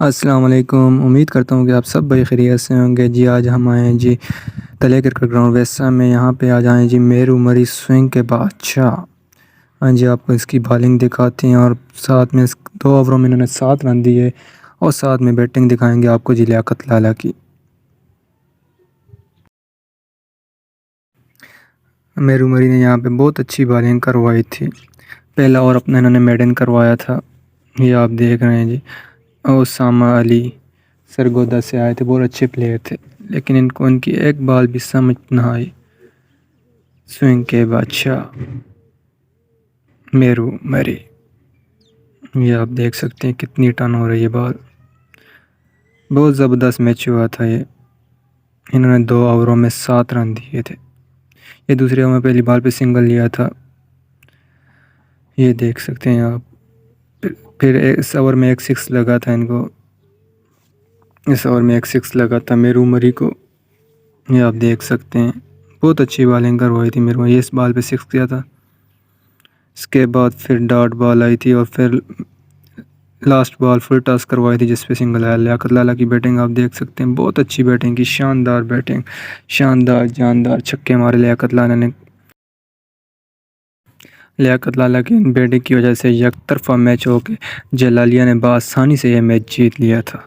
अस्सलाम वालेकुम। उम्मीद करता हूँ कि आप सब खैरियत से होंगे। जी आज हम आए हैं जी तले क्रिकेट ग्राउंड वेस्टा में। यहाँ पे आज आए हैं जी मेरू मरी स्विंग के बादशाह। हाँ जी, आपको इसकी बॉलिंग दिखाते हैं और साथ में 2 ओवरों में इन्होंने 7 रन दिए और साथ में बैटिंग दिखाएंगे आपको जी लियाकत लाला की। मेरू मरी ने यहाँ पे बहुत अच्छी बॉलिंग करवाई थी। पहला ओवर अपना इन्होंने मेडन करवाया था, ये आप देख रहे हैं जी। ओसामा अली सरगोदा से आए थे, बहुत अच्छे प्लेयर थे, लेकिन इनको उनकी एक बॉल भी समझ ना आई। स्विंग के बादशाह मेरू मरी, ये आप देख सकते हैं कितनी टर्न हो रही है बॉल। बहुत ज़बरदस्त मैच हुआ था ये। इन्होंने 2 ओवरों में 7 रन दिए थे। ये दूसरे ओवर में पहली बॉल पे सिंगल लिया था, ये देख सकते हैं आप। फिर इस ओवर में एक सिक्स लगा था इनको, इस ओवर में एक सिक्स लगा था मेरू मरी को, ये आप देख सकते हैं। बहुत अच्छी बॉलिंग करवाई थी मेरू मरी, इस बॉल पे सिक्स किया था। इसके बाद फिर डॉट बॉल आई थी और फिर लास्ट बॉल फुल टॉस करवाई थी जिस पे सिंगल आया। लियाकत लाला की बैटिंग आप देख सकते हैं, बहुत अच्छी बैटिंग की, शानदार बैटिंग, शानदार जानदार छक्के मारे लियाकत लाला ने। लियाकत लाला की बैटिंग की वजह से एक तरफा मैच हो के जलालिया ने बआसानी से यह मैच जीत लिया था।